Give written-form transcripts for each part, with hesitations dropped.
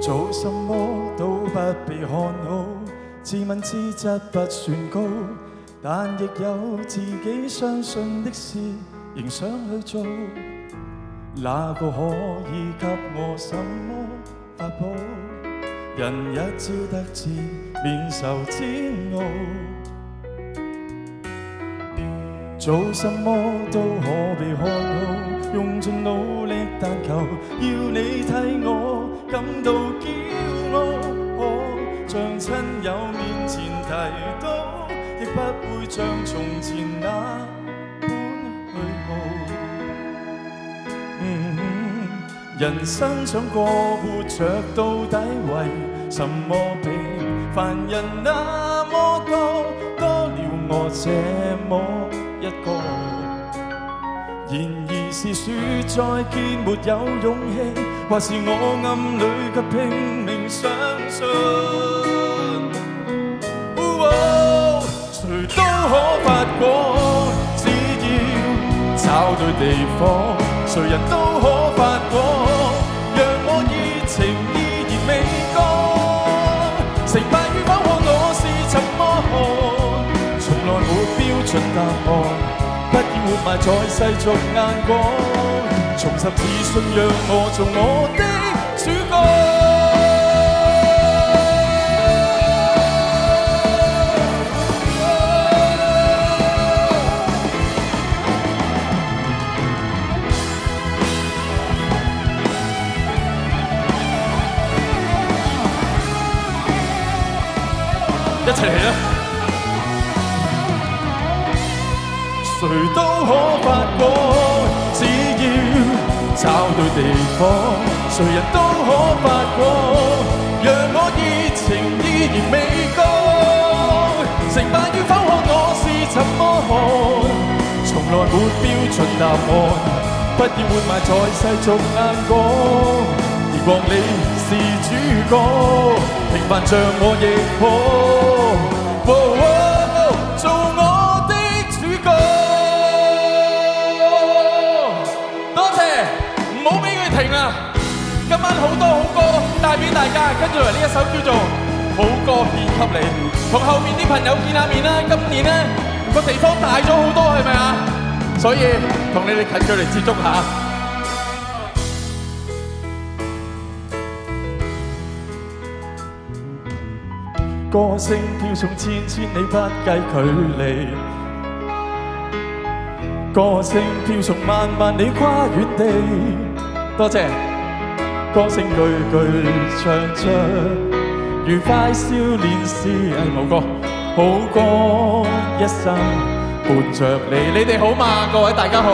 做什麼都不被看好，自問資質不算高，但亦有自己相信的事，仍想去做。哪個可以給我什麼法寶？人一朝得志，免受煎熬。做什麼都可被看好，用盡努力但求要你替我感到驕傲。像親友面前提到，亦不會像從前那般虛耗。人生想過活着到底為什麼？比凡人那麼多，多了我這麼一個。然而是說再見沒有勇氣，或是我暗裏卻拼命相信。誰都可發光，只要找對地方，誰人都可發光。讓我熱情依然未乾，成敗與否看我是怎麼看，從來沒標準答案。不要活埋在世俗眼光，重拾自信，讓我做我的主角。一齊嚟啦！誰都可發光，只要找對地方，誰人都可發光。讓我熱情依然未乾，成敗與否看我是怎麼看，從來沒標準答案。不要活埋在世俗眼光，而望你是主角，平凡像我亦可。做我的主角。多謝，唔好俾佢停啊！今晚好多好歌帶俾大家，跟住嚟呢一首叫做《好歌獻給你》，同後面啲朋友見下面啦。今年咧個地方大咗好多，係咪啊？所以同你哋近距離接觸下。歌聲飄送千千里不計距離，歌聲飄送萬萬里跨遠地。多謝，歌聲句句唱着愉快少年時。冇歌，好歌一生伴着你。你哋好嘛？各位大家好。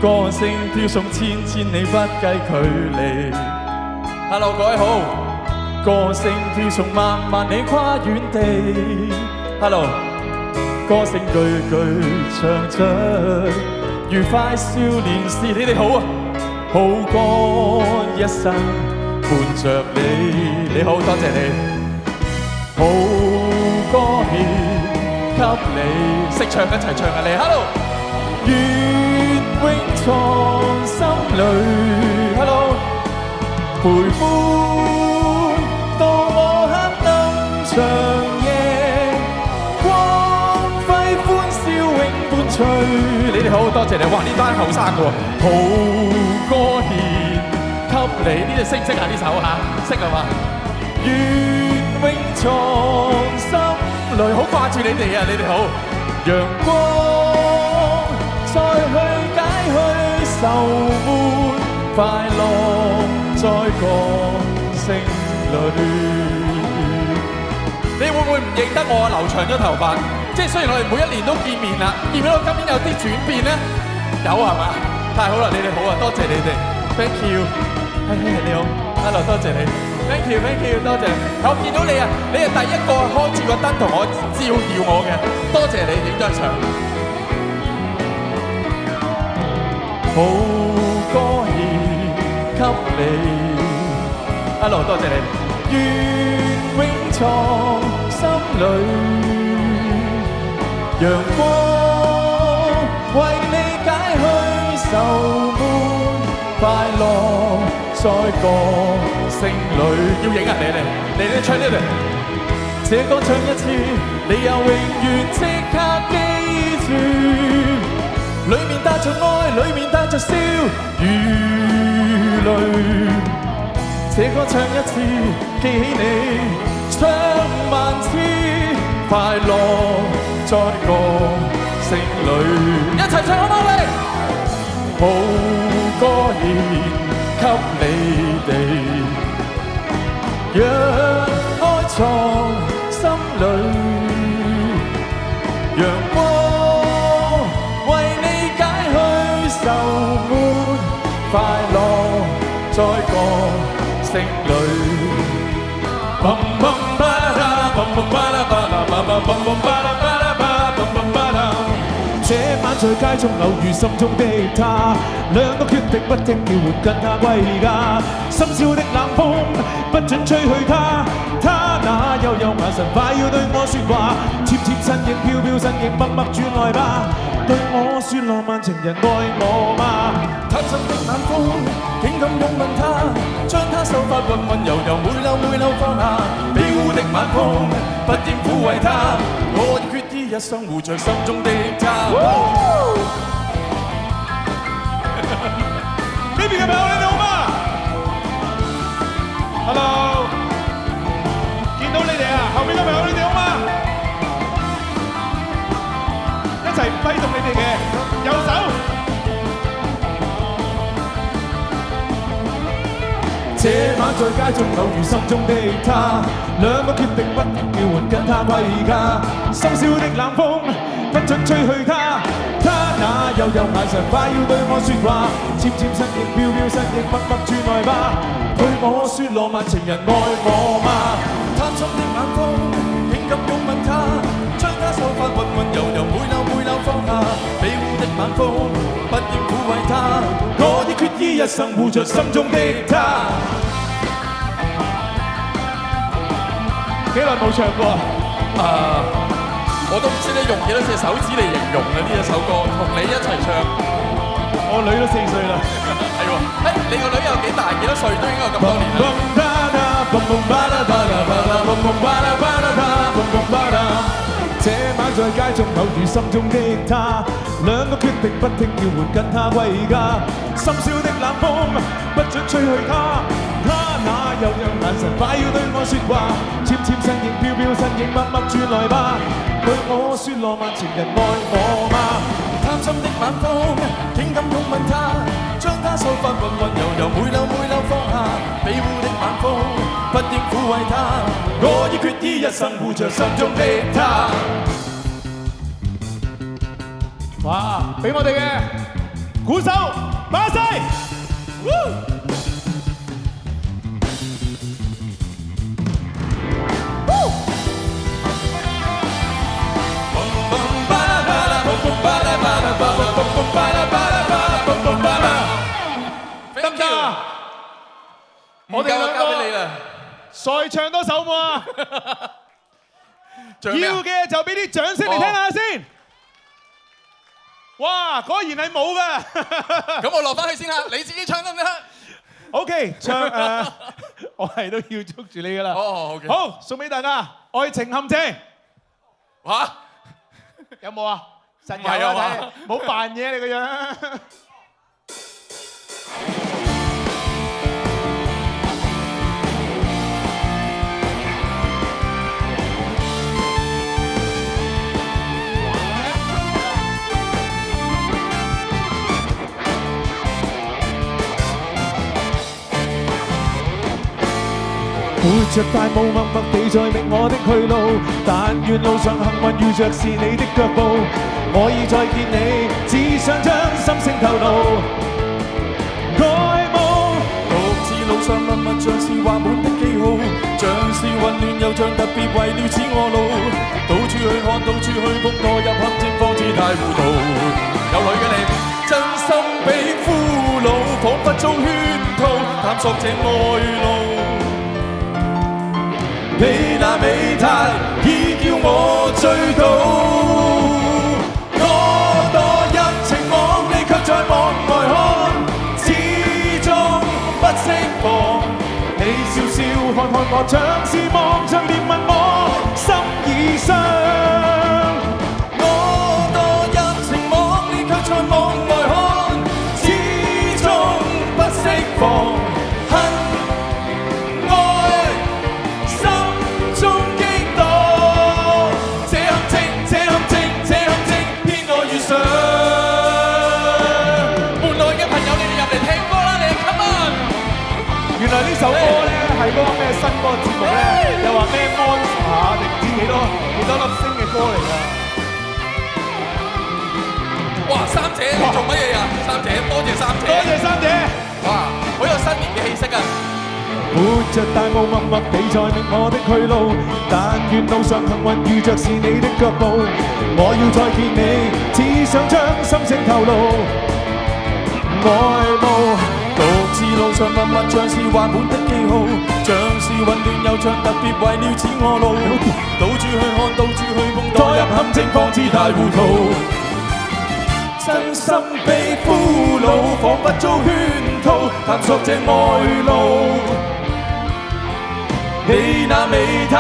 歌聲飄送千千里不計距離。Hello， 各位好。歌聲飄送萬萬里跨遠地 ，Hello。歌聲句句唱着愉快少年時，你哋好啊！好歌一生伴着你，你好，多謝你。好歌獻給你，識唱一齊唱啊你 ，Hello。願永藏心裏 ，Hello。陪伴。到我黑暗長夜，光輝歡笑永伴隨。你哋好，多謝你。哇！呢班後生嘅喎，好歌獻給你。呢隻識唔識啊？呢首嚇識係嘛？願永藏心裏，好掛住你哋啊！你哋好，陽光再去解去愁悶，快樂再講聲。你會唔會唔認得我啊？留長咗頭髮，即係雖然我哋每一年都見面啦，見到今年有啲轉變咧，有係嘛？太好啦！你哋好啊，多謝你哋 ，thank you， 你好 ，hello， 多謝你 ，thank you，thank you， 多謝。我見到你啊，你係第一個開住個燈同我照耀我嘅，多謝你影張相。好歌獻給你。Hello， 多謝你。願永藏心裏，陽光為你解去愁悶，快樂在歌聲裏。要影啊！你唱呢度。這歌唱一次，你又永遠即刻記住。裏面帶着愛，裏面帶着笑與淚。這歌唱一次，記起你，唱萬次，快樂在歌聲裏。一齊唱好唔好你？好歌獻給你哋，讓愛藏心裏，陽光為你解去愁悶，快樂在歌聲裏。Bum bum ba da, bum bum ba da ba da ba ba, bum bum ba da ba da ba, bum bum ba da。這晚在街中偶遇心中的他，兩個決定不聽叫喚跟他歸家。深宵的冷風不准吹去他，他那幽幽眼神快要對我說話，纖纖身影飄飄身影默默轉來吧，對我說浪漫情人愛我嗎？貪心的晚風竟敢擁吻他，將他秀髮溫溫柔柔每縷每縷放下，庇護的晚風不厭撫慰他，我決意一生護着心中的他。呢邊嘅朋友你哋好嗎 ？Hello， 見到你哋啊，後面嘅朋友你哋好嗎？一齊揮動你哋嘅右手。這晚在街中偶遇心中的他，兩個決定不聽叫喚跟他歸家。深宵的冷風不准吹去他，他那幽幽眼神快要對我說話，纖纖身影飄飄身影默默轉來吧，對我說浪漫情人愛我嗎？貪心的晚風竟敢擁吻他，將他秀髮溫溫柔柔每縷每縷放下，庇護的晚風不厭撫慰他，我已決意一生護着心中的他。幾耐冇唱過我都唔知你用幾多隻手指嚟形容啊！呢一首歌同你一齊唱，我女都4歲啦，係喎，你個女有幾大？幾多歲都應該有咁多年啦。這晚在街中偶遇心中的他，兩個決定不聽叫喚跟他歸家。深宵的冷風不准吹去他，他那幽幽眼神快要對我說話，纖纖身影飄飄身影默默轉來吧，對我說浪漫情人愛我嗎？貪心的晚風竟敢擁吻他，將他秀髮溫溫柔柔每縷每縷放下，庇護的晚風不厭撫慰他，我已決意一生護着心中的他。哇！俾我哋嘅鼓手馬西。得唔得啊？我哋兩個交俾你啦，再唱多首嘛？要嘅就俾啲掌聲嚟聽下先。哇，果然係冇㗎。咁我落翻去先啦，你自己唱得唔得 ？OK， 唱我係都要捉住你㗎啦。OK。好，送俾大家《愛情陷阱》。嚇？有冇啊？實有啊！冇扮嘢你個樣。活着大霧默默地在覓我的去路，但願路上幸運遇着是你的腳步。我已再見你，只想將心聲透露。愛夢獨自路上默默像是畫滿的記號，像是混亂又像特別為了此我路。到處去看，到處去碰，墮入陷阱方知太糊塗。有女嘅你，真心比俘虜，彷彿遭圈套，探索這愛路。你那美態已叫我醉倒，我墮入情網，你卻在網外看，始終不識。看看我，像是望着憐憫我心已傷。我墮入情網，你卻在網外看，始終不釋放。恨愛心中激盪，這陷阱，這陷阱，這陷阱，偏我遇上。門內嘅朋友，你哋入嚟聽歌啦，你哋 come on！原來呢首歌咧係嗰個咩新歌節目咧，又話咩 Monster 定唔知幾多粒星嘅歌嚟㗎。哇，三姐你做乜嘢啊？三姐，多謝三姐。多謝三姐。哇，好有新年嘅氣息啊！活着大霧默默地在覓我的去路，但願路上幸運遇着是你的腳步。我要再見你，只想將心聲透露。愛慕獨自路上默默像是畫滿的記號，像是混亂又像特別為了指我路。到處去看，到處去碰，墮入陷阱方知太糊塗。真心被俘虜，彷彿遭圈套，探索這愛路。你那美態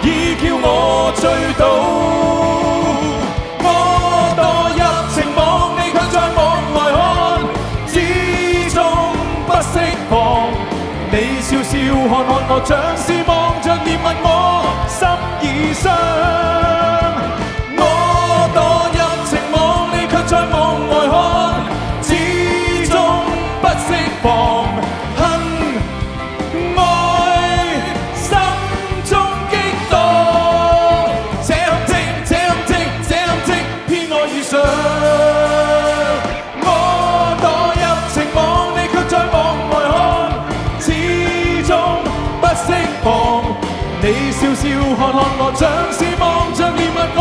已叫我醉倒，我墮入情網，你卻在網外看，始終不釋放。你笑笑看看我，像是望着憐憫我心已傷。我墮入情網，你卻在網外看，始終不釋放。你笑笑看看我，像是望着憐憫我。